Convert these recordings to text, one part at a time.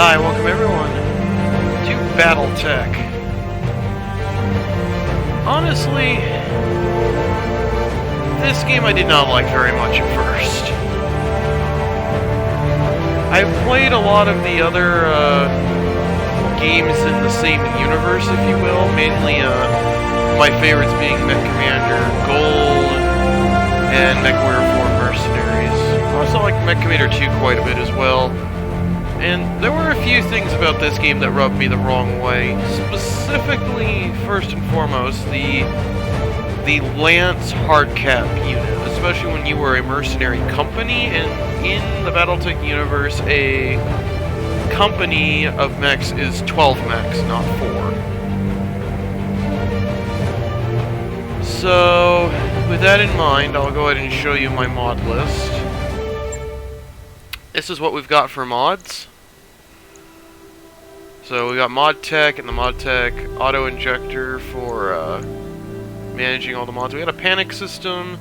Hi, welcome everyone to Battletech. Honestly, this game I did not like very much at first. I've played a lot of the other games in the same universe, if you will, mainly my favorites being Mech Commander Gold and MechWarrior 4 Mercenaries. I also like Mech Commander 2 quite a bit as well. And there were a few things about this game that rubbed me the wrong way. Specifically, first and foremost, the Lance hardcap unit, especially when you were a mercenary company, and in the Battletech universe, a company of mechs is 12 mechs, not 4. So, with that in mind, I'll go ahead and show you my mod list. This is what we've got for mods. So we got Modtech and the Modtech auto injector for managing all the mods. We got a panic system,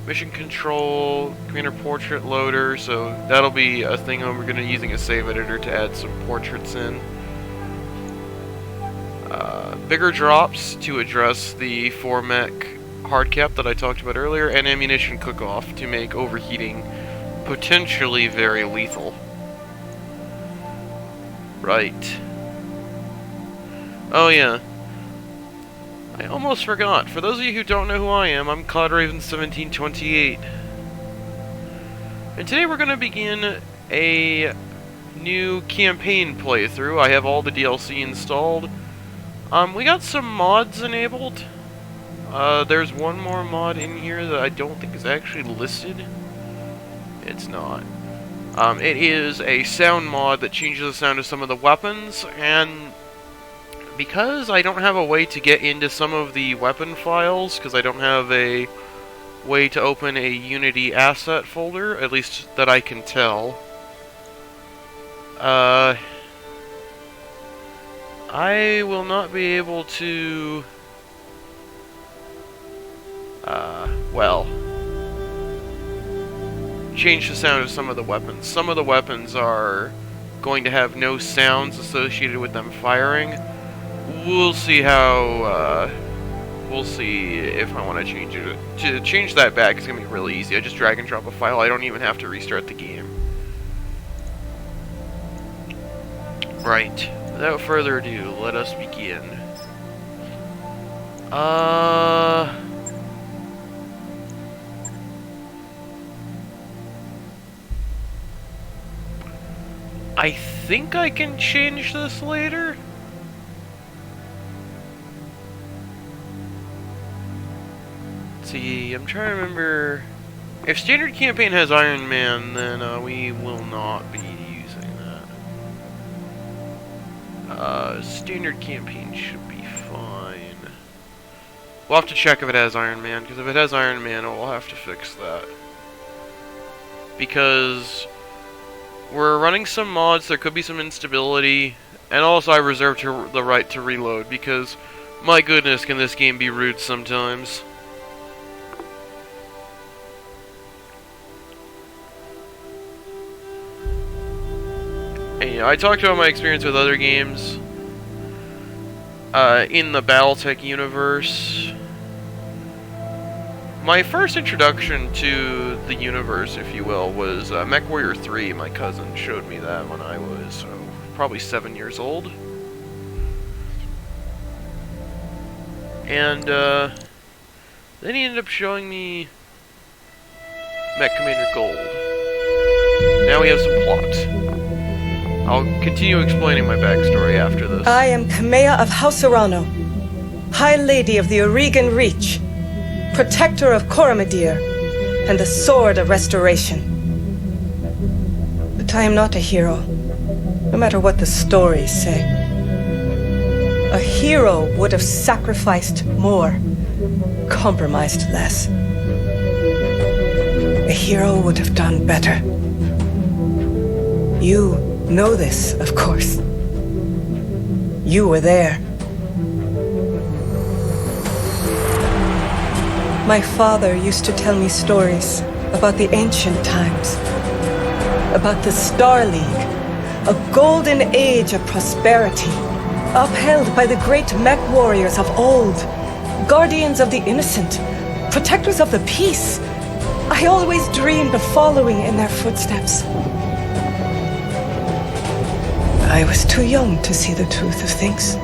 mission control, commander portrait loader. So that'll be a thing we're going to be using a save editor to add some portraits in. Bigger drops to address the 4-mech hardcap that I talked about earlier, and ammunition cook-off to make overheating potentially very lethal. Right. Oh yeah. I almost forgot. For those of you who don't know who I am, I'm CloudRaven1728. And today we're going to begin a new campaign playthrough. I have all the DLC installed. We got some mods enabled. There's one more mod in here that I don't think is actually listed. It's not. It is a sound mod that changes the sound of some of the weapons, and because I don't have a way to get into some of the weapon files, because I don't have a way to open a Unity asset folder, at least that I can tell, I will not be able to, change the sound of some of the weapons. Some of the weapons are going to have no sounds associated with them firing. We'll see how, we'll see if I want to change it. To change that back is going to be really easy. I just drag and drop a file. I don't even have to restart the game. Right. Without further ado, let us begin. I think I can change this later. Let's see, I'm trying to remember. If standard campaign has Iron Man, then we will not be using that. Standard campaign should be fine. We'll have to check if it has Iron Man, because if it has Iron Man, we'll have to fix that. Because we're running some mods, there could be some instability, and also I reserve the right to reload, because, my goodness, can this game be rude sometimes. And, you know, I talked about my experience with other games in the Battletech universe. My first introduction to the universe, if you will, was MechWarrior 3. My cousin showed me that when I was probably 7 years old. And then he ended up showing me Mech Commander Gold. Now we have some plot. I'll continue explaining my backstory after this. I am Kamea of House Urano, High Lady of the Oregon Reach, Protector of Coromadir, and the Sword of Restoration. But I am not a hero, no matter what the stories say. A hero would have sacrificed more, compromised less. A hero would have done better. You know this, of course. You were there. My father used to tell me stories about the ancient times, about the Star League, A golden age of prosperity, upheld by the great mech warriors of old, guardians of the innocent, protectors of the peace. I always dreamed of following in their footsteps. I was too young to see the truth of things.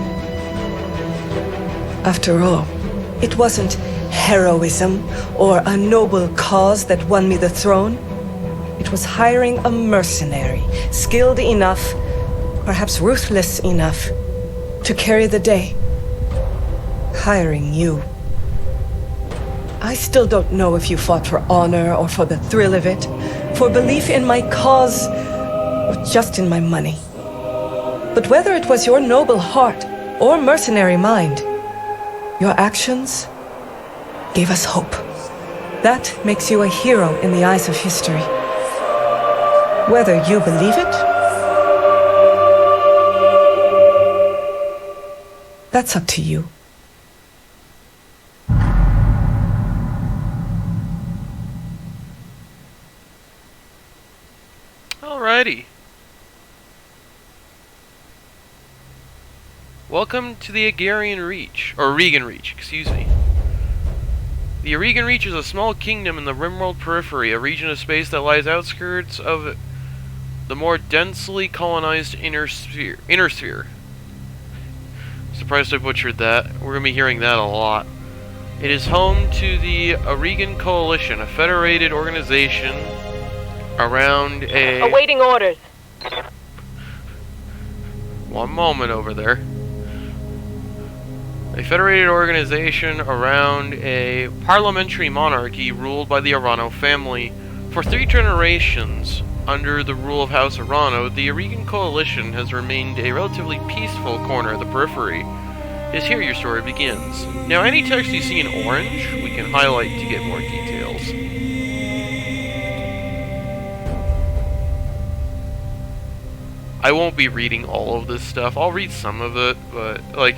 After all, it wasn't heroism or a noble cause that won me the throne. It was hiring a mercenary, skilled enough, perhaps ruthless enough, to carry the day. Hiring you. I still don't know if you fought for honor or for the thrill of it, for belief in my cause, or just in my money. But whether it was your noble heart or mercenary mind, your actions gave us hope. That makes you a hero in the eyes of history. Whether you believe it, that's up to you. Alrighty. Welcome to the Agarian Reach, or Regan Reach, excuse me. The Regan Reach is a small kingdom in the Rimworld periphery, a region of space that lies outskirts of the more densely colonized inner sphere. Surprised I butchered that. We're going to be hearing that a lot. It is home to the Regan Coalition, a federated organization around a... Awaiting orders. One moment over there. A federated organization around a parliamentary monarchy ruled by the Arano family. For 3 generations, under the rule of House Arano, the Regan Coalition has remained a relatively peaceful corner of the periphery. It is here your story begins. Now, any text you see in orange, we can highlight to get more details. I won't be reading all of this stuff. I'll read some of it, but, like,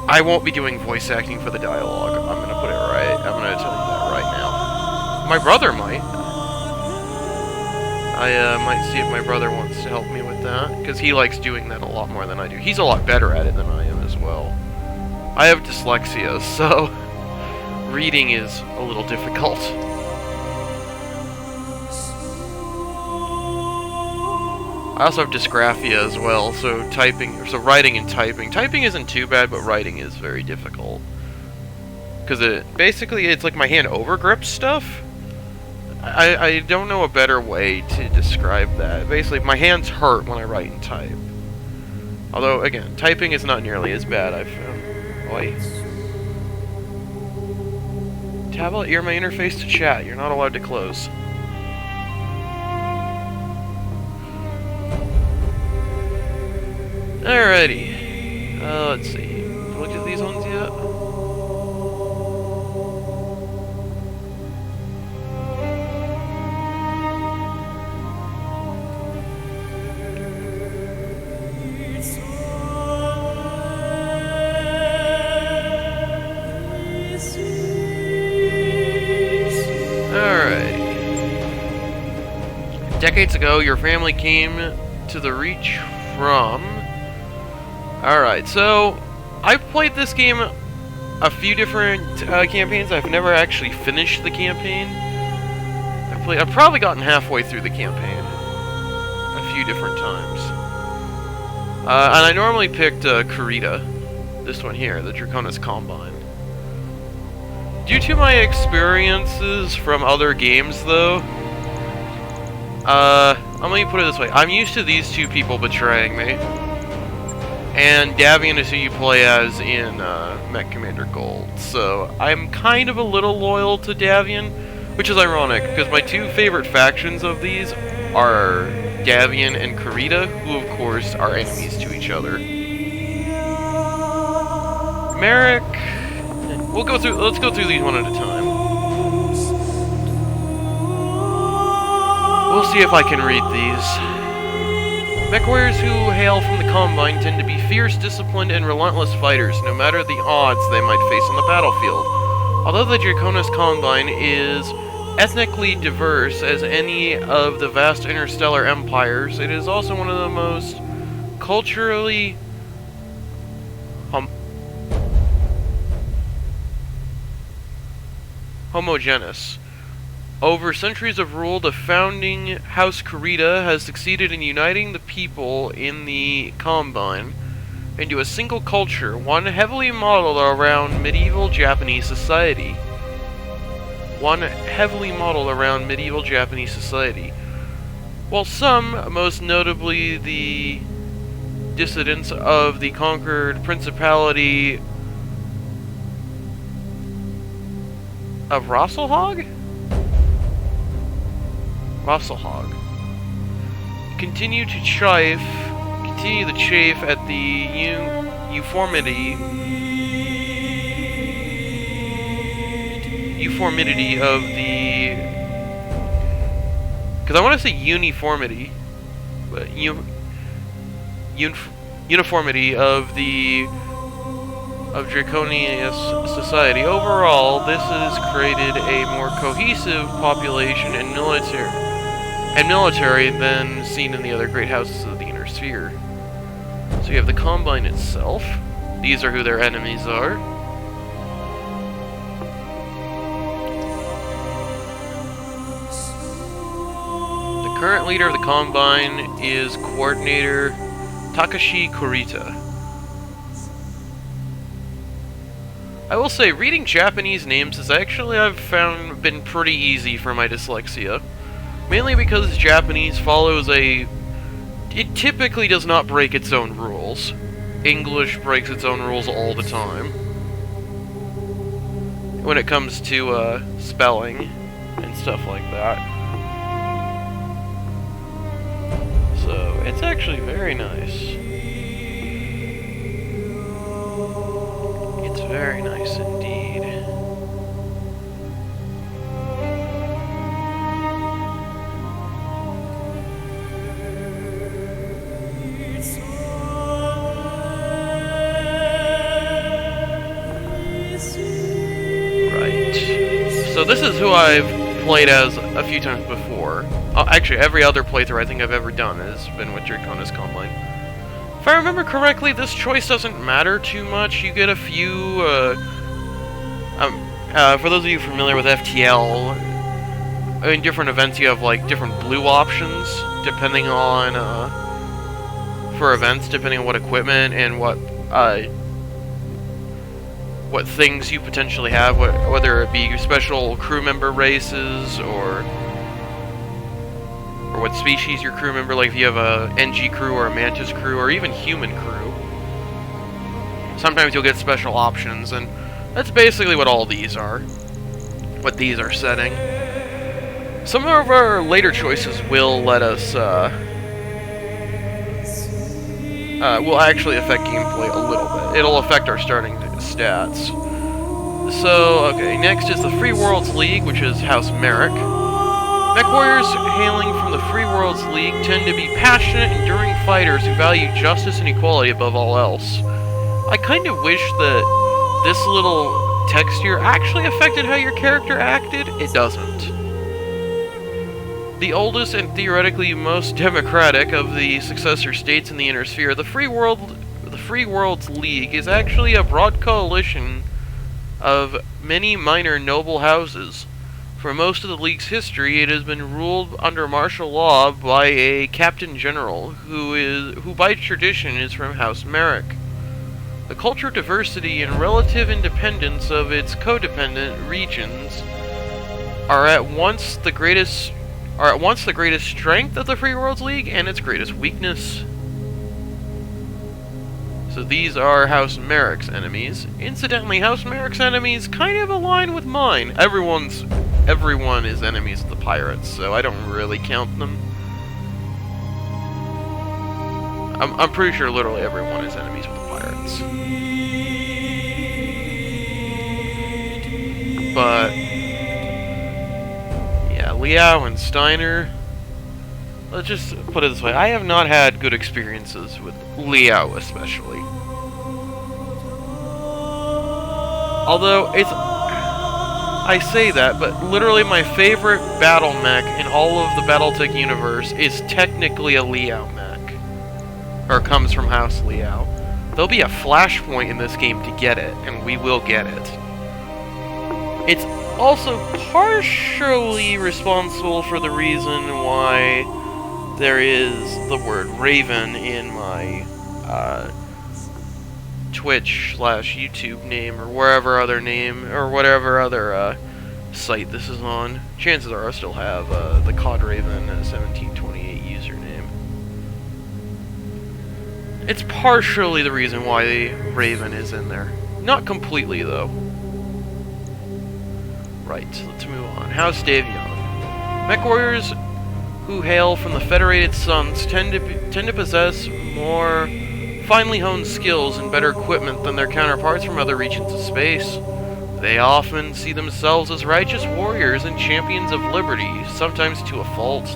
I won't be doing voice acting for the dialogue. I'm gonna put it right. I'm gonna tell you that right now. My brother might. I might see if my brother wants to help me with that, because he likes doing that a lot more than I do. He's a lot better at it than I am as well. I have dyslexia, so reading is a little difficult. I also have dysgraphia as well, so writing and typing. Typing isn't too bad, but writing is very difficult. Because it's like my hand overgrips stuff. I don't know a better way to describe that. Basically, my hands hurt when I write and type. Although, again, typing is not nearly as bad, I've found. Oi. Tablet, you're my interface to chat. You're not allowed to close. Alrighty. Let's see. Have we looked at these ones yet? Alright. Decades ago, your family came to the Reach from... Alright, so I've played this game a few different campaigns. I've never actually finished the campaign. I've probably gotten halfway through the campaign a few different times. And I normally picked Kurita, this one here, the Draconis Combine. Due to my experiences from other games, though, let me put it this way. I'm used to these two people betraying me. And Davian is who you play as in Mech Commander Gold. So I'm kind of a little loyal to Davian, which is ironic, because my 2 favorite factions of these are Davian and Kurita, who of course are enemies to each other. Merrick... let's go through these one at a time. We'll see if I can read these. Mech warriors who hail from the Combine tend to be fierce, disciplined, and relentless fighters, no matter the odds they might face on the battlefield. Although the Draconis Combine is ethnically diverse as any of the vast interstellar empires, it is also one of the most culturally homogeneous. Over centuries of rule, the founding House Kurita has succeeded in uniting the people in the Combine into a single culture, one heavily modeled around medieval Japanese society. While some, most notably the dissidents of the conquered principality of Rosselhog, continue the chafe at the uniformity of the, because I want to say uniformity, but uniformity of the draconian society. Overall, this has created a more cohesive population and military than seen in the other great houses of the Inner Sphere. So you have the Combine itself. These are who their enemies are. The current leader of the Combine is Coordinator Takashi Kurita. I will say, reading Japanese names is actually, I've found, been pretty easy for my dyslexia. Mainly because Japanese follows it typically does not break its own rules. English breaks its own rules all the time when it comes to spelling and stuff like that. So, it's actually very nice. It's very nice indeed. So this is who I've played as a few times before. Actually, every other playthrough I think I've ever done has been with Draconis Combine. If I remember correctly, this choice doesn't matter too much. You get a few, for those of you familiar with FTL, in different events you have, like, different blue options, depending on, for events, depending on what equipment and what things you potentially have, whether it be special crew member races or what species your crew member, like if you have a NG crew or a Mantis crew or even human crew. Sometimes you'll get special options, and that's basically what all these are. What these are setting. Some of our later choices will let us, will actually affect gameplay a little bit. It'll affect our starting stats. So, okay, next is the Free Worlds League, which is House Merrick. Mech warriors hailing from the Free Worlds League tend to be passionate, enduring fighters who value justice and equality above all else. I kind of wish that this little text here actually affected how your character acted. It doesn't. The oldest and theoretically most democratic of the successor states in the Inner Sphere, the Free Worlds League is actually a broad coalition of many minor noble houses. For most of the League's history, it has been ruled under martial law by a Captain General, who by tradition is from House Merrick. The cultural diversity and relative independence of its codependent regions are at once the greatest strength of the Free Worlds League and its greatest weakness. So these are House Merrick's enemies. Incidentally, House Merrick's enemies kind of align with mine. Everyone is enemies of the pirates, so I don't really count them. I'm pretty sure literally everyone is enemies with the pirates. But yeah, Liao and Steiner. Let's just put it this way, I have not had good experiences with Liao especially. Although I say that, but literally my favorite battle mech in all of the Battletech universe is technically a Liao mech. Or comes from House Liao. There'll be a flashpoint in this game to get it, and we will get it. It's also partially responsible for the reason why there is the word Raven in my Twitch/YouTube name, or wherever other name, or whatever other site this is on. Chances are I'll still have the COD Raven 1728 username. It's partially the reason why the Raven is in there. Not completely, though. Right, let's move on. House Davion. Mech warriors who hail from the Federated Suns tend to possess more finely honed skills and better equipment than their counterparts from other regions of space. They often see themselves as righteous warriors and champions of liberty, sometimes to a fault.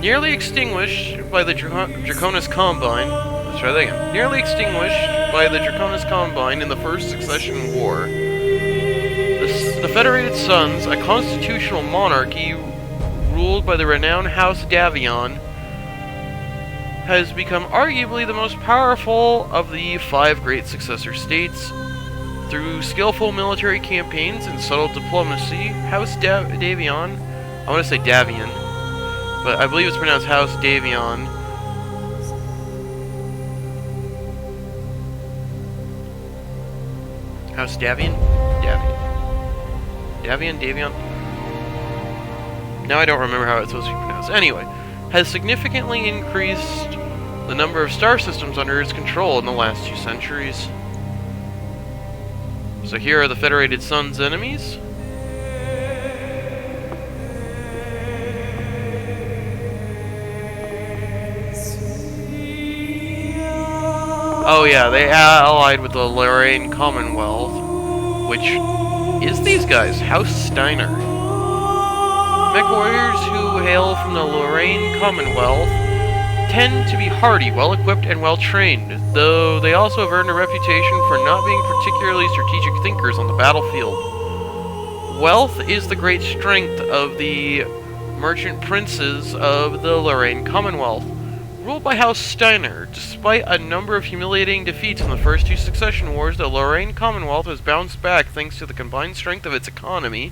Nearly extinguished by the Draconis Combine. Let's try that again. Nearly extinguished by the Draconis Combine in the First Succession War. The Federated Suns, a constitutional monarchy ruled by the renowned House Davion, has become arguably the most powerful of the 5 great successor states. Through skillful military campaigns and subtle diplomacy, House Davion, I want to say Davion, but I believe it's pronounced House Davion, House Davion? Davion? Now I don't remember how it's supposed to be pronounced. Anyway, has significantly increased the number of star systems under its control in the last 2 centuries. So here are the Federated Suns' enemies. Oh yeah, they allied with the Lorraine Commonwealth, which is these guys, House Steiner. Mech warriors who hail from the Lorraine Commonwealth tend to be hardy, well-equipped, and well-trained, though they also have earned a reputation for not being particularly strategic thinkers on the battlefield. Wealth is the great strength of the merchant princes of the Lorraine Commonwealth, ruled by House Steiner. Despite a number of humiliating defeats in the first 2 succession wars, the Lorraine Commonwealth has bounced back thanks to the combined strength of its economy,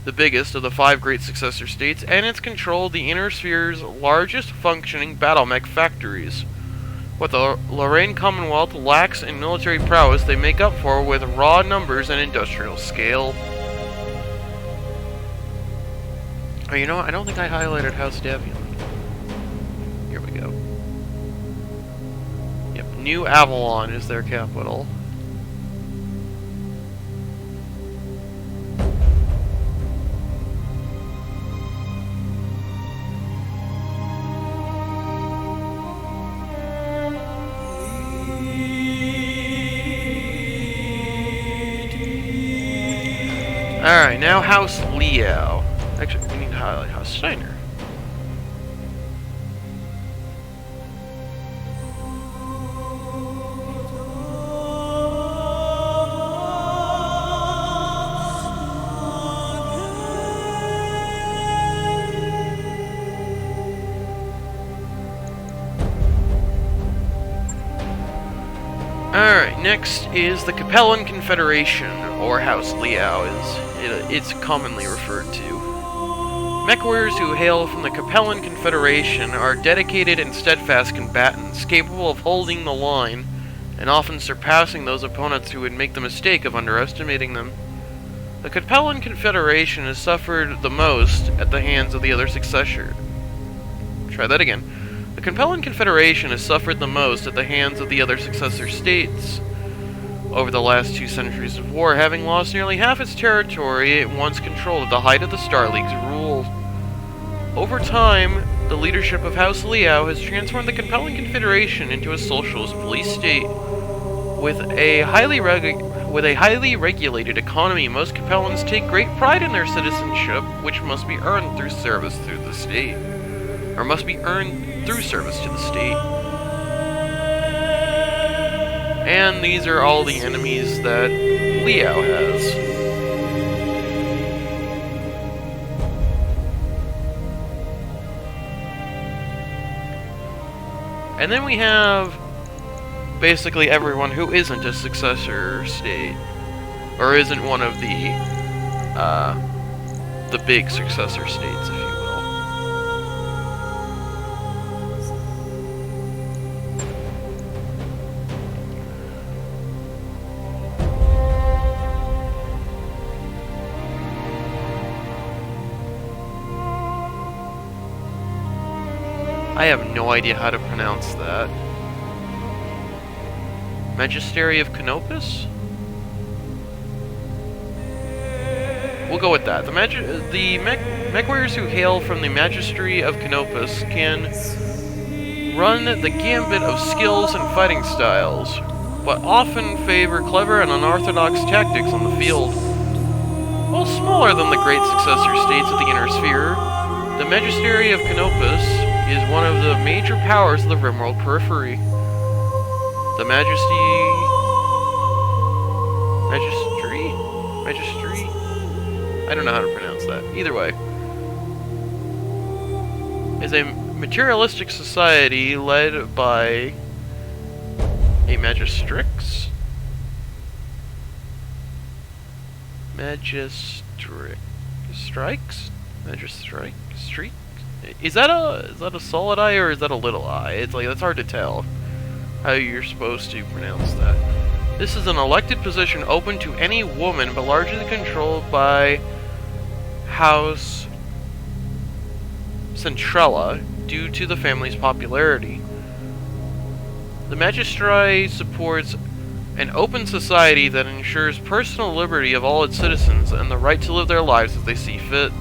the biggest of the 5 great successor states, and its control of the Inner Sphere's largest functioning battle mech factories. What the Lorraine Commonwealth lacks in military prowess, they make up for with raw numbers and industrial scale. Oh, you know what? I don't think I highlighted House Davion. Here we go. Yep, New Avalon is their capital. Alright, now House Liao. Actually, we need to highlight House Steiner. Alright, next is the Capellan Confederation, or House Liao as it's commonly referred to. Mech warriors who hail from the Capellan Confederation are dedicated and steadfast combatants, capable of holding the line, and often surpassing those opponents who would make the mistake of underestimating them. The Capellan Confederation has suffered the most at the hands of the other successor. Try that again. The Capellan Confederation has suffered the most at the hands of the other successor states over the last 2 centuries of war, having lost nearly half its territory it once controlled at the height of the Star League's rule. Over time, the leadership of House Liao has transformed the Capellan Confederation into a socialist police state. With a highly regulated economy, most Capellans take great pride in their citizenship, which must be earned through service through the state. Or must be earned through service to the state. And these are all the enemies that Liao has. And then we have basically everyone who isn't a successor state, or isn't one of the big successor states, if you will. I have no idea how to pronounce that. Magistery of Canopus? We'll go with that. The mech warriors who hail from the Magistery of Canopus can run the gambit of skills and fighting styles, but often favor clever and unorthodox tactics on the field. While smaller than the great successor states of the Inner Sphere, the Magistery of Canopus is one of the major powers of the Rimworld periphery. The Magistry? I don't know how to pronounce that. Either way. Is a materialistic society led by a Magistrix? Strikes? Streak? Is that a solid I or is that a little I? It's like, that's hard to tell how you're supposed to pronounce that. This is an elected position open to any woman, but largely controlled by House Centrella due to the family's popularity. The Magistri supports an open society that ensures personal liberty of all its citizens and the right to live their lives as they see fit.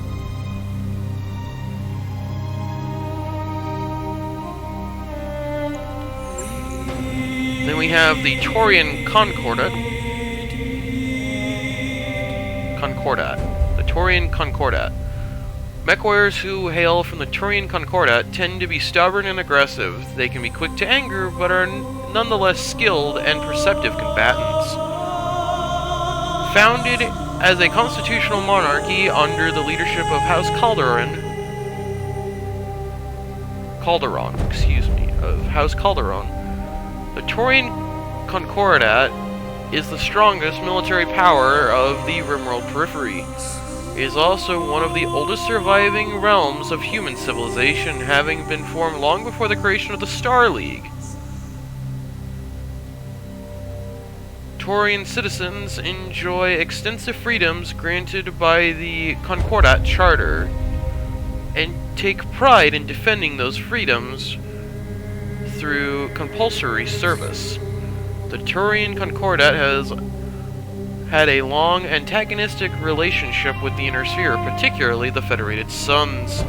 Then we have the Taurian Concordat. The Taurian Concordat. Mech warriors who hail from the Taurian Concordat tend to be stubborn and aggressive. They can be quick to anger, but are nonetheless skilled and perceptive combatants. Founded as a constitutional monarchy under the leadership of House House Calderon, the Taurian Concordat is the strongest military power of the Rimworld periphery. It is also one of the oldest surviving realms of human civilization, having been formed long before the creation of the Star League. Taurian citizens enjoy extensive freedoms granted by the Concordat Charter, and take pride in defending those freedoms through compulsory service. The Taurian Concordat has had a long antagonistic relationship with the Inner Sphere, particularly the Federated Suns.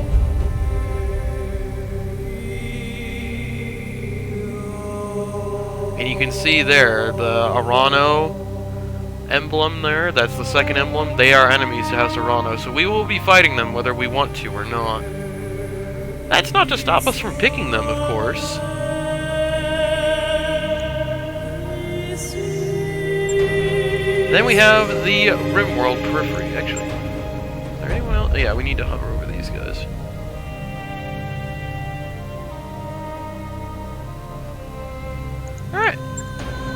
And you can see there the Arano emblem there. That's the second emblem. They are enemies to House Arano, so we will be fighting them whether we want to or not. That's not to stop us from picking them, of course. Then we have the Rimworld periphery. Actually, is there anyone else? Yeah, we need to hover over these guys. Alright.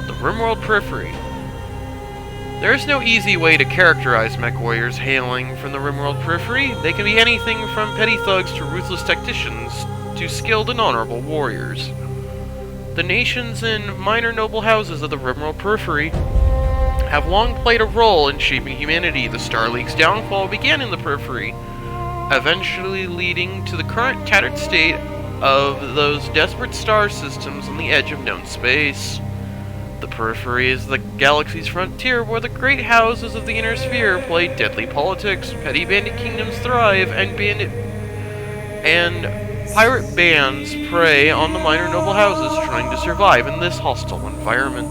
The Rimworld periphery. There is no easy way to characterize mech warriors hailing from the Rimworld periphery. They can be anything from petty thugs to ruthless tacticians to skilled and honorable warriors. The nations and minor noble houses of the Rimworld periphery have long played a role in shaping humanity. The Star League's downfall began in the periphery, eventually leading to the current tattered state of those desperate star systems on the edge of known space. The periphery is the galaxy's frontier where the great houses of the Inner Sphere play deadly politics, petty bandit kingdoms thrive, and pirate bands prey on the minor noble houses trying to survive in this hostile environment.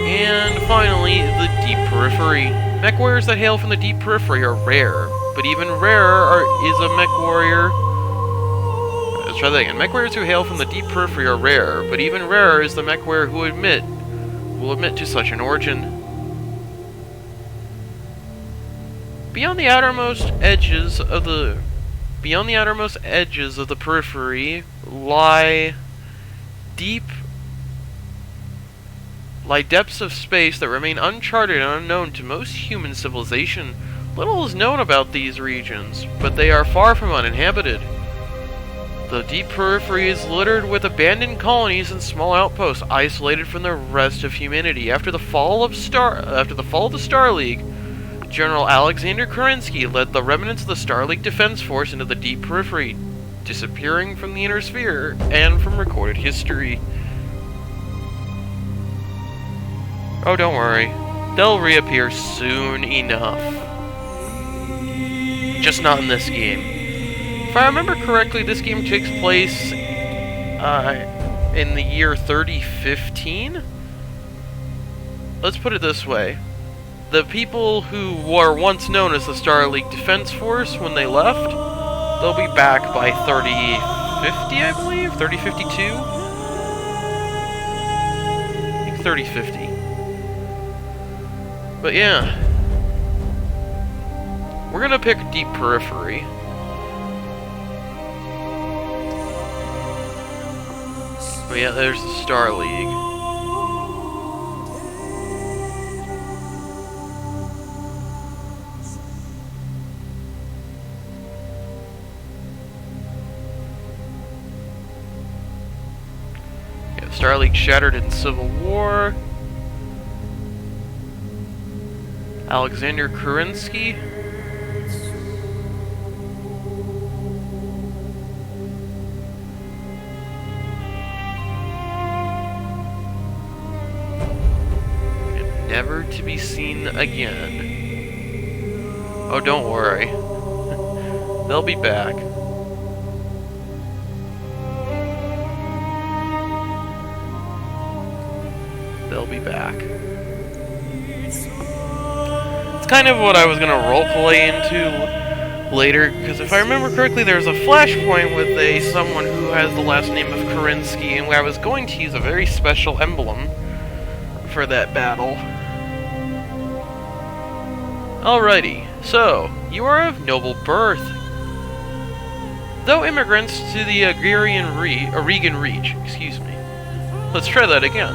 And finally, the Deep Periphery. Mech warriors that hail from the Deep Periphery are rare, but even rarer is a mech warrior... Let's try that again. Mech warriors who hail from the Deep Periphery are rare, but even rarer is the mech warrior who will admit to such an origin. Beyond the outermost edges of the periphery lie depths of space that remain uncharted and unknown to most human civilization. Little is known about these regions, but they are far from uninhabited. The deep periphery is littered with abandoned colonies and small outposts, isolated from the rest of humanity. After the fall of the Star League, General Alexander Kerensky led the remnants of the Star League Defense Force into the deep periphery, disappearing from the inner sphere and from recorded history. Oh, don't worry. They'll reappear soon enough. Just not in this game. If I remember correctly, this game takes place in the year 3015? Let's put it this way. The people who were once known as the Star League Defense Force, when they left, they'll be back by 3050, I believe? 3052? I think 3050. But yeah. We're gonna pick Deep Periphery. But yeah, there's the Star League. Yeah, Star League shattered in Civil War. Alexander Kerensky. Never to be seen again. Oh, don't worry. They'll be back. They'll be back. It's kind of what I was gonna roleplay into later, because if I remember correctly, there's a flashpoint with someone who has the last name of Kerensky, and I was going to use a very special emblem for that battle. Alrighty, so, you are of noble birth. Though immigrants to the Aurigan Reach, excuse me. Let's try that again.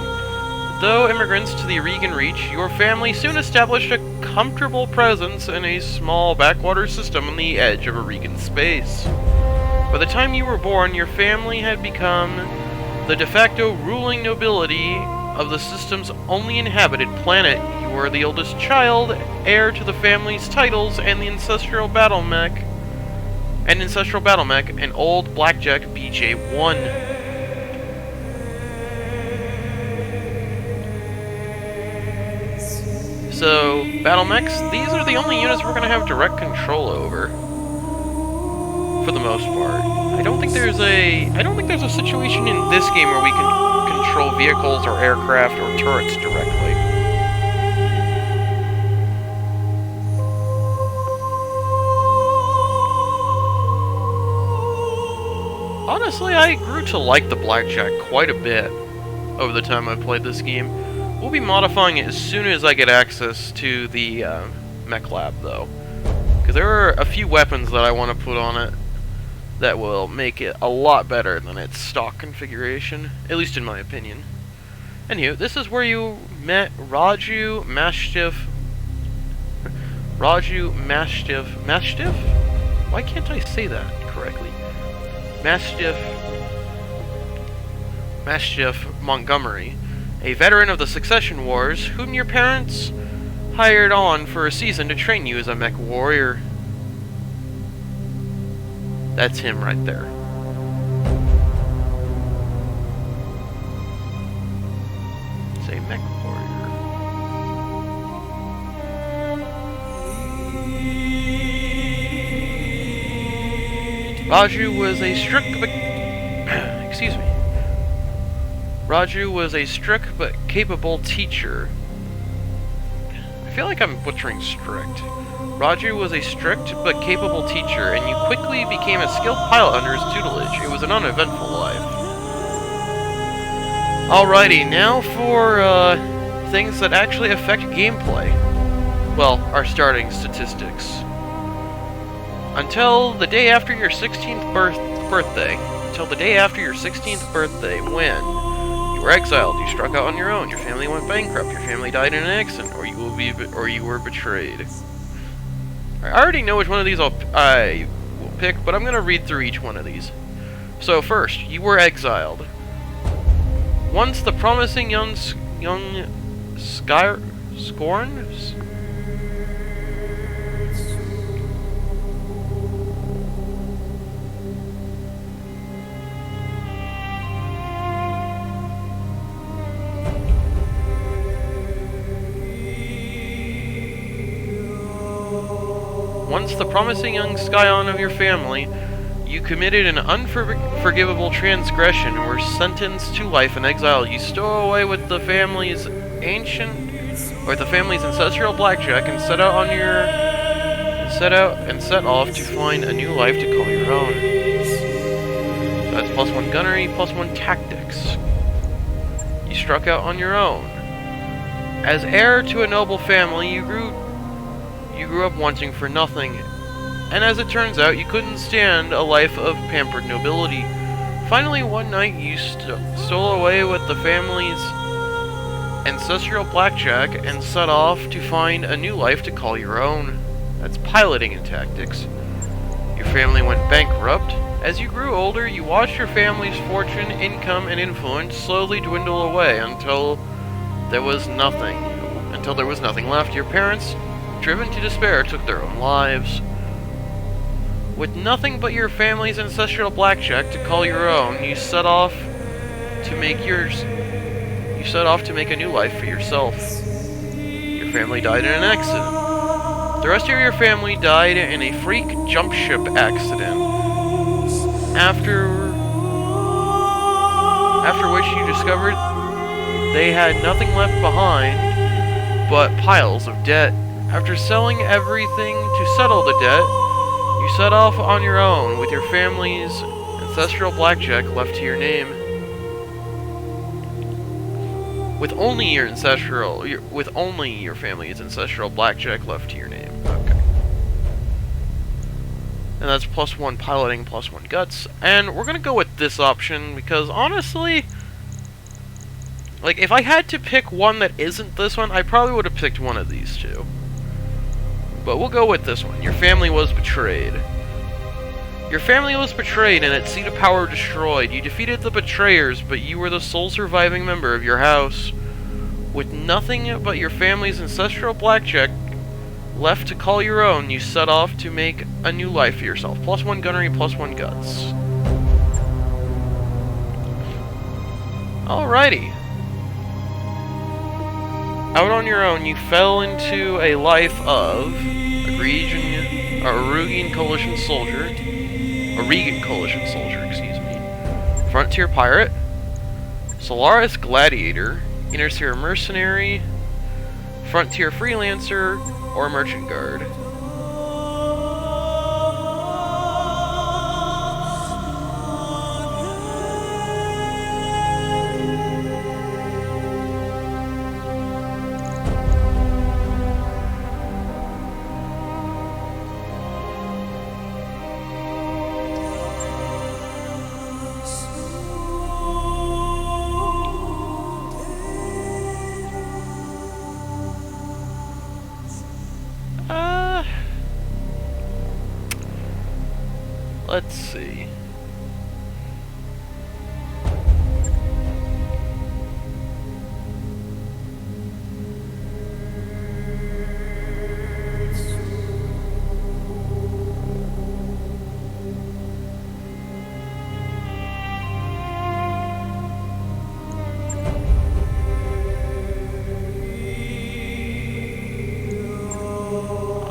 Though immigrants to the Aurigan Reach, your family soon established a comfortable presence in a small backwater system on the edge of Aurigan space. By the time you were born, your family had become the de facto ruling nobility of the system's only inhabited planet. You were the oldest child, heir to the family's titles, and the ancestral battle mech, an old blackjack BJ-1. So, battle mechs, these are the only units we're going to have direct control over, for the most part. I don't think there's a situation in this game where we can control vehicles or aircraft or turrets directly. Honestly, I grew to like the blackjack quite a bit over the time I've played this game. We'll be modifying it as soon as I get access to the mech lab, though. Because there are a few weapons that I want to put on it that will make it a lot better than its stock configuration, at least in my opinion. Anywho, this is where you met Raju Mastiff. Why can't I say that correctly? Mastiff Montgomery, a veteran of the Succession Wars, whom your parents hired on for a season to train you as a mech warrior. That's him right there. It's a mech warrior. Raju was a strict but excuse me. Raju was a strict but capable teacher. I feel like I'm butchering strict. Raju was a strict but capable teacher, and you quickly became a skilled pilot under his tutelage. It was an uneventful life. Alrighty, now for things that actually affect gameplay. Well, our starting statistics. until the day after your 16th birthday. Until the day after your 16th birthday, when you were exiled, you struck out on your own, your family went bankrupt, your family died in an accident, or you were betrayed. I already know which one of these I will pick, but I'm gonna read through each one of these. So first, you were exiled. Once the promising young Scorn? Once the promising young scion of your family, you committed an unforgivable transgression and were sentenced to life in exile. You stow away with the family's ancestral blackjack and set off to find a new life to call your own. That's +1 gunnery, +1 tactics. You struck out on your own. As heir to a noble family, you grew up wanting for nothing, and as it turns out, you couldn't stand a life of pampered nobility. Finally, one night, you stole away with the family's ancestral blackjack and set off to find a new life to call your own. That's piloting and tactics. Your family went bankrupt. As you grew older, you watched your family's fortune, income, and influence slowly dwindle away until there was nothing left. Your parents, driven to despair, took their own lives. With nothing but your family's ancestral blackjack to call your own, you set off to make a new life for yourself. Your family died in an accident. The rest of your family died in a freak jump ship accident. After which you discovered they had nothing left behind but piles of debt. After selling everything to settle the debt, you set off on your own with your family's ancestral blackjack left to your name. With only your family's ancestral blackjack left to your name. Okay. And that's +1 piloting, +1 guts. And we're gonna go with this option because honestly, like, if I had to pick one that isn't this one, I probably would have picked one of these two. But we'll go with this one. Your family was betrayed. Your family was betrayed and its seat of power destroyed. You defeated the betrayers, but you were the sole surviving member of your house. With nothing but your family's ancestral blackjack left to call your own, you set off to make a new life for yourself. +1 gunnery, +1 guts. Alrighty. Out on your own, you fell into a life of a Regan Coalition soldier, Frontier Pirate, Solaris Gladiator, Interseer Mercenary, Frontier Freelancer, or Merchant Guard. Let's see.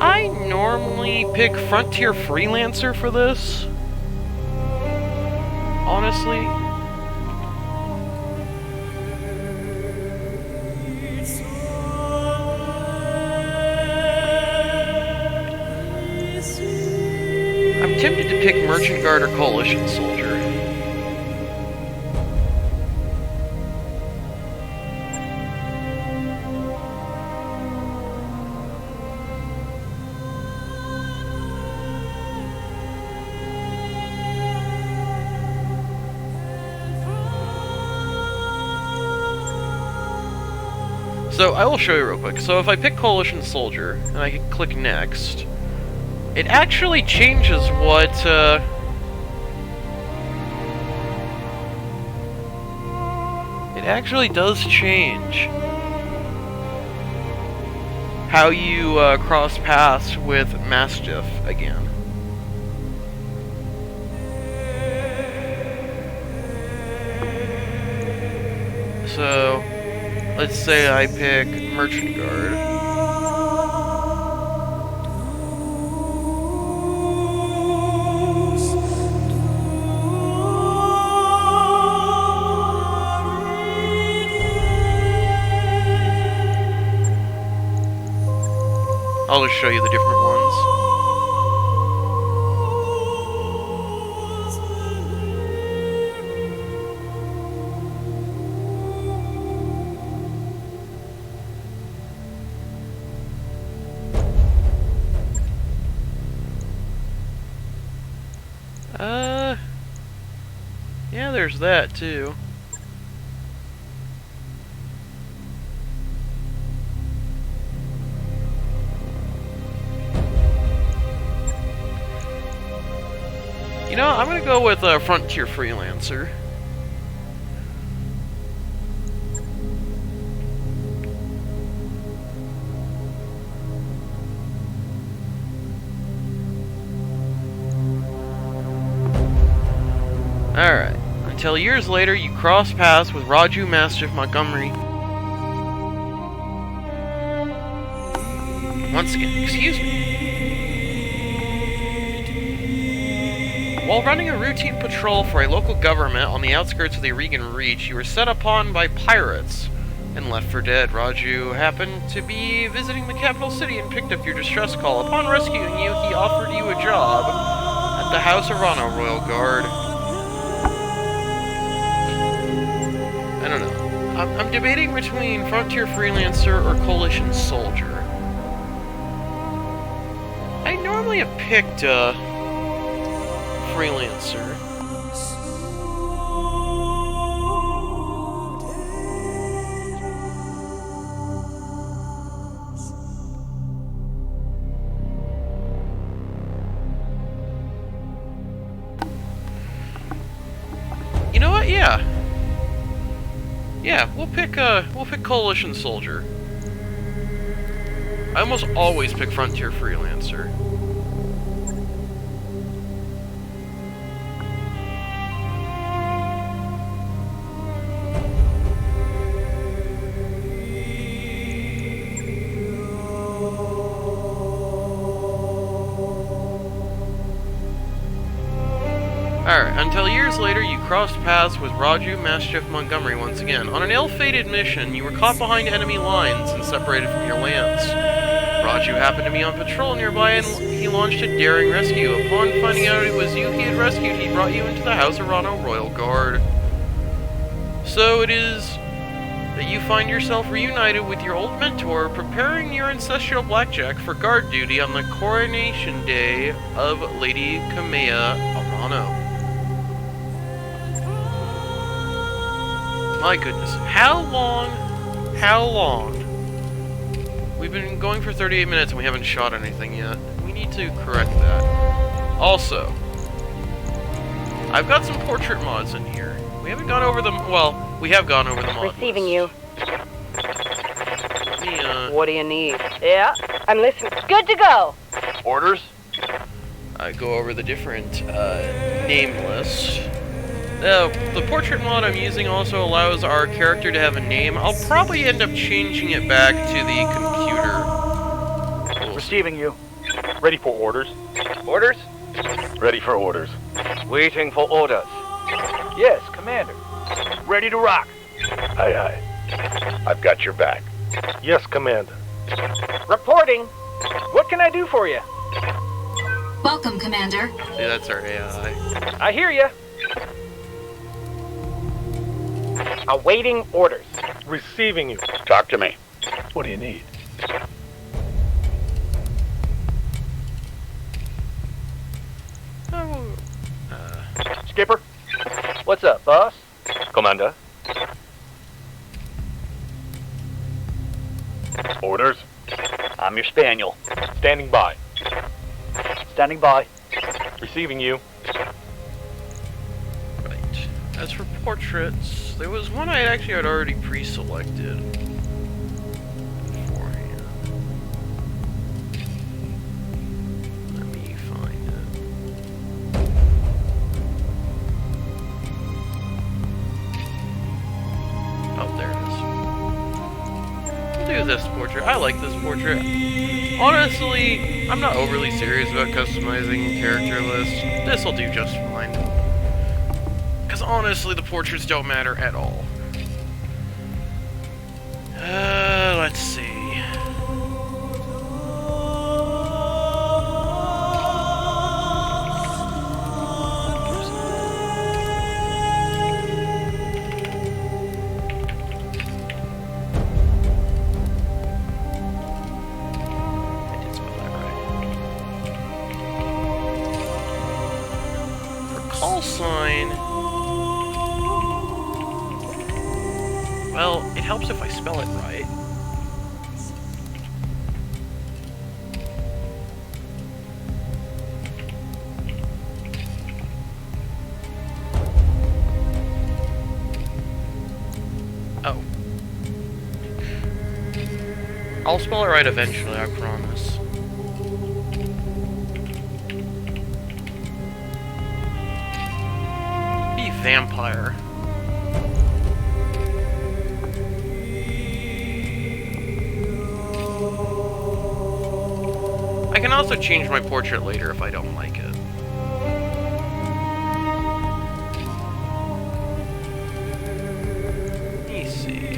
I normally pick Frontier Freelancer for this. Honestly. I'm tempted to pick Merchant Guard or Coalition Soldier. So I will show you real quick. So if I pick Coalition Soldier and I click Next, it actually changes what it actually does change how you cross paths with Mastiff again. So, let's say I pick Merchant Guard. I'll just show you the different ones. Yeah, there's that too. You know, I'm gonna go with Frontier Freelancer. Alright. Until years later, you cross paths with Raju Mastiff Montgomery. Once again, excuse me. While running a routine patrol for a local government on the outskirts of the Regan Reach, you were set upon by pirates and left for dead. Raju happened to be visiting the capital city and picked up your distress call. Upon rescuing you, he offered you a job at the House Arano Royal Guard. I don't know. I'm debating between Frontier Freelancer or Coalition Soldier. I normally have picked, Freelancer. You know what? Yeah. Yeah, we'll pick Coalition Soldier. I almost always pick Frontier Freelancer. Alright, until years later, you crossed paths with Raju Mastiff Montgomery once again. On an ill-fated mission, you were caught behind enemy lines and separated from your lance. Raju happened to be on patrol nearby and he launched a daring rescue. Upon finding out it was you he had rescued, he brought you into the House Arano Royal Guard. So it is that you find yourself reunited with your old mentor, preparing your ancestral blackjack for guard duty on the coronation day of Lady Kamea Arano. My goodness, how long? We've been going for 38 minutes and we haven't shot anything yet. We need to correct that. Also, I've got some portrait mods in here. We haven't gone over them, well, we have gone over the mod Receiving list. you. What do you need? Yeah, I'm listening. Good to go. Orders? I go over the different name lists. The portrait mod I'm using also allows our character to have a name. I'll probably end up changing it back to the computer. Receiving you. Ready for orders? Orders? Ready for orders. Waiting for orders. Yes, Commander. Ready to rock. Aye, aye. I've got your back. Yes, Commander. Reporting. What can I do for you? Welcome, Commander. See, that's our AI. I hear you. Awaiting orders. Receiving you. Talk to me. What do you need? Oh, Skipper. What's up, boss? Commander. Orders? I'm your spaniel. Standing by. Standing by. Receiving you. Right. As for portraits, there was one I actually had already pre-selected beforehand. Let me find it. Oh, there it is. We'll do this portrait. I like this portrait. Honestly, I'm not overly serious about customizing a character list. This will do just fine. Because honestly, the portraits don't matter at all. Let's see. Call sign. Well, it helps if I spell it right. Oh. I'll spell it right eventually, I promise. Vampire. I can also change my portrait later if I don't like it. Let me see.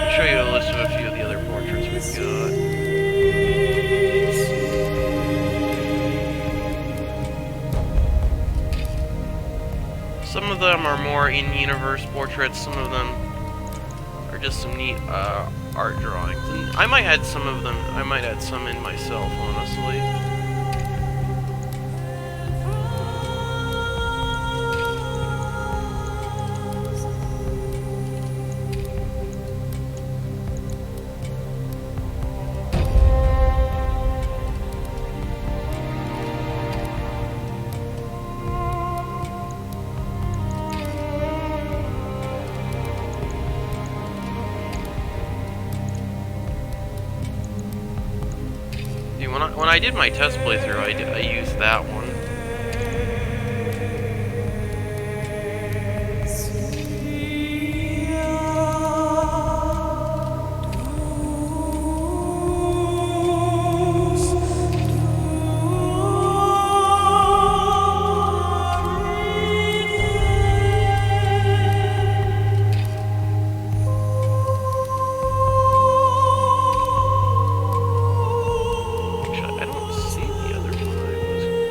I'll show you a list of a few of the other portraits we've got. Some of them are more in-universe portraits, some of them are just some neat art drawings. And I might add some of them, I might add some in myself, honestly. When I did my test playthrough, I used that one.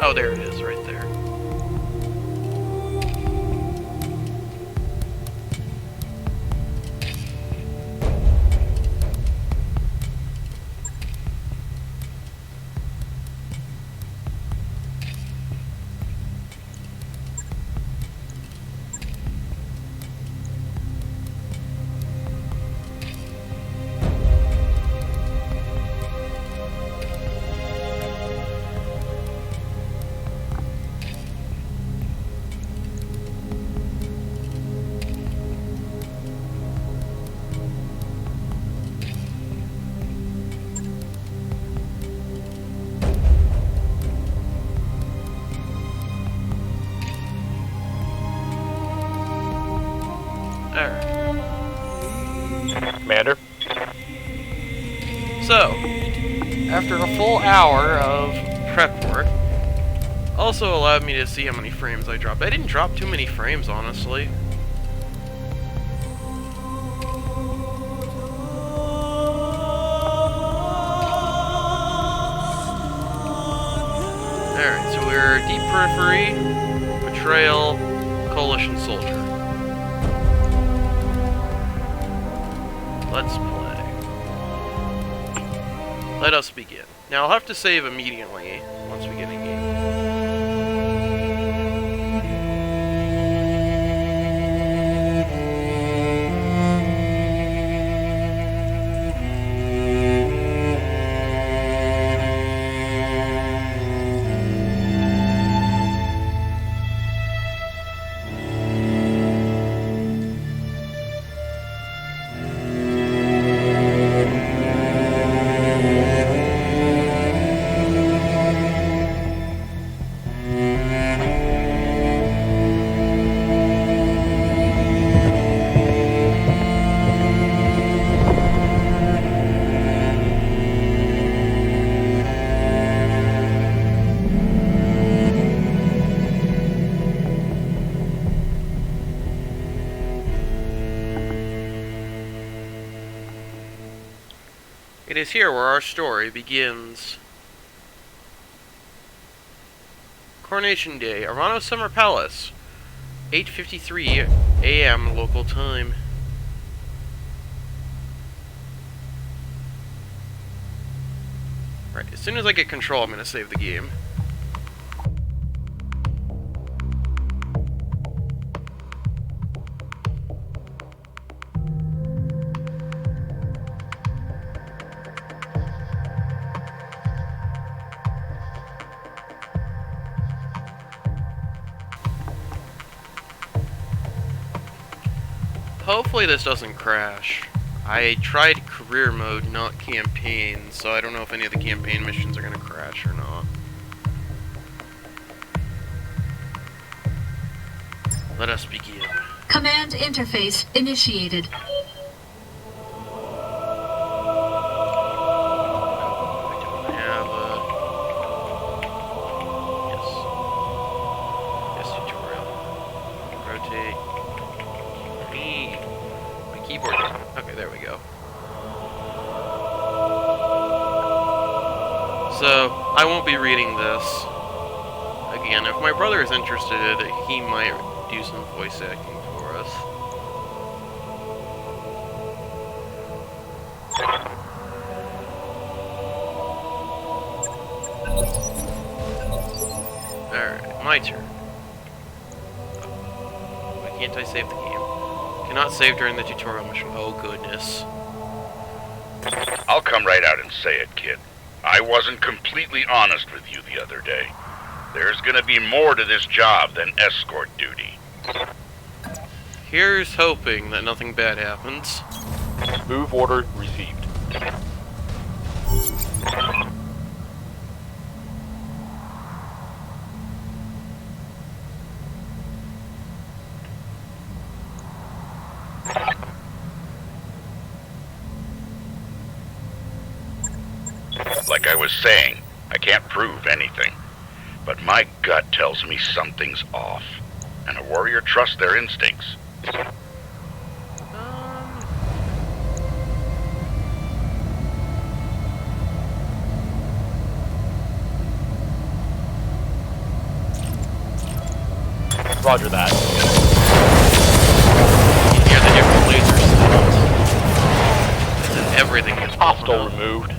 Oh, there it is, right there. Commander? So, after a full hour of prep work, also allowed me to see how many frames I dropped. I didn't drop too many frames, honestly. Alright, so we're Deep Periphery, Betrayal, Coalition Soldier. Let's play. Let us begin. Now, I'll have to save immediately once we get in game. It is here where our story begins. Coronation Day, Arano Summer Palace, 8:53 a.m. local time. Right, as soon as I get control, I'm going to save the game. Hopefully this doesn't crash. I tried career mode, not campaign, so I don't know if any of the campaign missions are gonna crash or not. Let us begin. Command interface initiated. I don't have a... Yes. Yes, tutorial. Rotate. My keyboard. Okay, there we go. So, I won't be reading this. Again, if my brother is interested, he might do some voice acting for us. Alright, my turn. Why can't I save the game? Cannot save during the tutorial mission. Oh, goodness. I'll come right out and say it, kid. I wasn't completely honest with you the other day. There's gonna be more to this job than escort duty. Here's hoping that nothing bad happens. Move order received. Like I was saying, I can't prove anything. But my gut tells me something's off. And a warrior trusts their instincts. Roger that. You hear the different laser sounds. And then everything gets Hostile blown up. removed.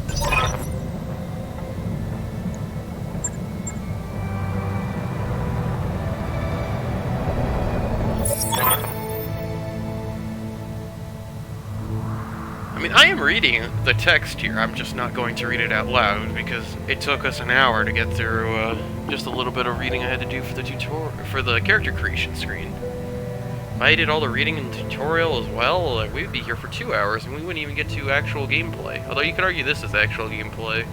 I mean, I am reading the text here. I'm just not going to read it out loud because it took us an hour to get through just a little bit of reading I had to do for the tutorial, for the character creation screen. If I did all the reading in the tutorial as well, we'd be here for 2 hours and we wouldn't even get to actual gameplay. Although you could argue this is actual gameplay.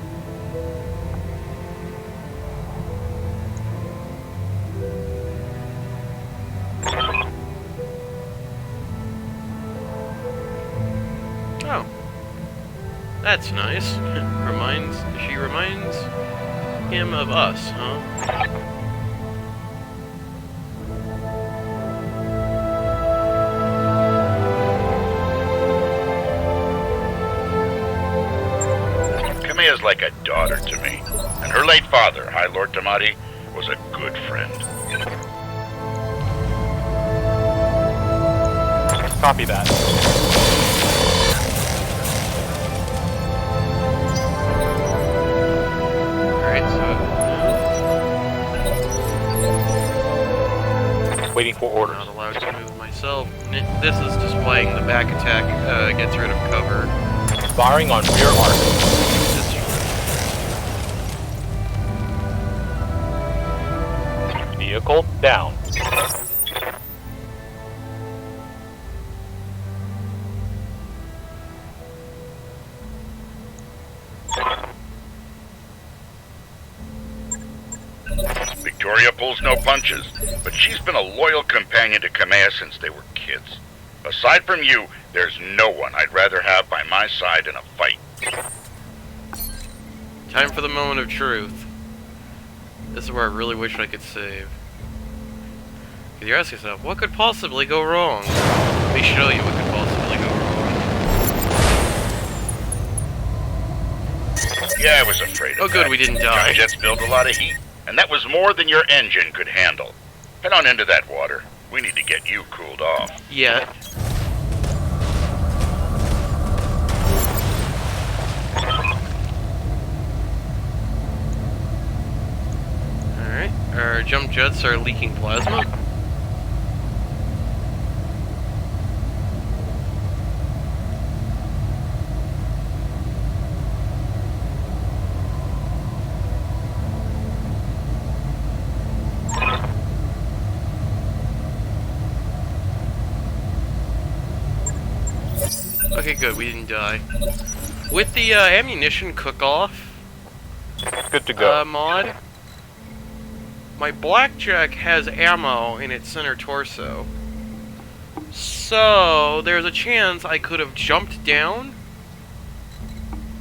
Oh. That's nice. She reminds him of us, huh? Kameya's like a daughter to me. And her late father, High Lord Tamati, was a good friend. Copy that. Alright, so... Waiting for orders. Not allowed to move myself. This is displaying the back attack gets rid of cover. Firing on rear arc. Vehicle down. Victoria pulls no punches, but she's been a loyal companion to Kameya since they were kids. Aside from you, there's no one I'd rather have by my side in a fight. Time for the moment of truth. This is where I really wish I could save. Because you're asking yourself, what could possibly go wrong? Let me show you what could possibly go wrong. Yeah, I was afraid of Oh, good, that. we didn't die. Jump jets build a lot of heat, and that was more than your engine could handle. Head on into that water. We need to get you cooled off. Yeah. Alright, our jump jets are leaking plasma. Okay, good, we didn't die. With the ammunition cook-off Good to go. mod, my blackjack has ammo in its center torso. So, there's a chance I could have jumped down,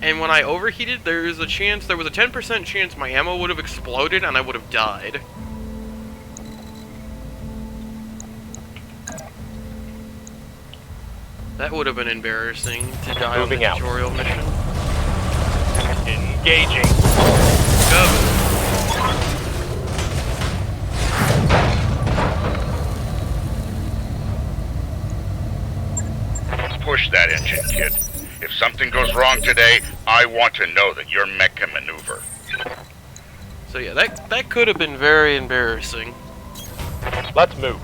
and when I overheated, there was a 10% chance my ammo would have exploded and I would have died. That would have been embarrassing to die Moving on out. the tutorial mission. Engaging. Go. Push that engine, kid. If something goes wrong today, I want to know that your mech can maneuver. So yeah, that could have been very embarrassing. Let's move.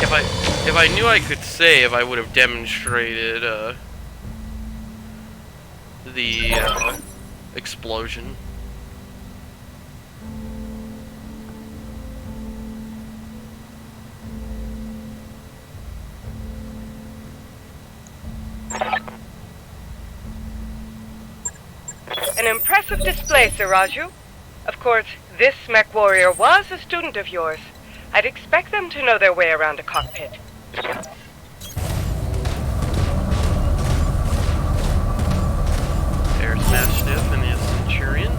If I knew I could save, I would have demonstrated the explosion. An impressive display, Sir Raju. Of course, this mech warrior was a student of yours. I'd expect them to know their way around a cockpit. There's Mastiff and his Centurion.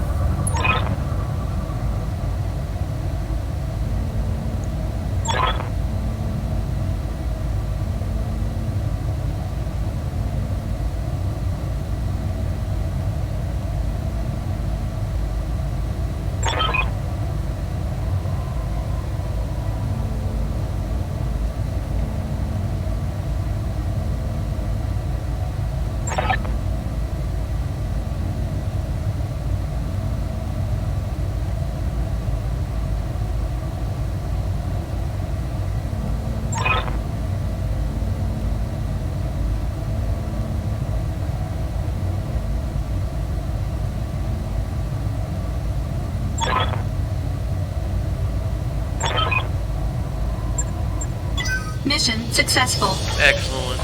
Mission successful. Excellent.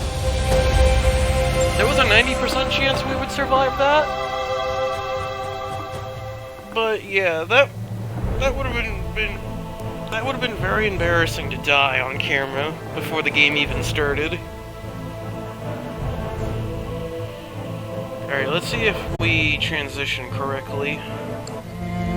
There was a 90% chance we would survive that. But yeah, that would have been very embarrassing to die on camera before the game even started. Alright, let's see if we transition correctly.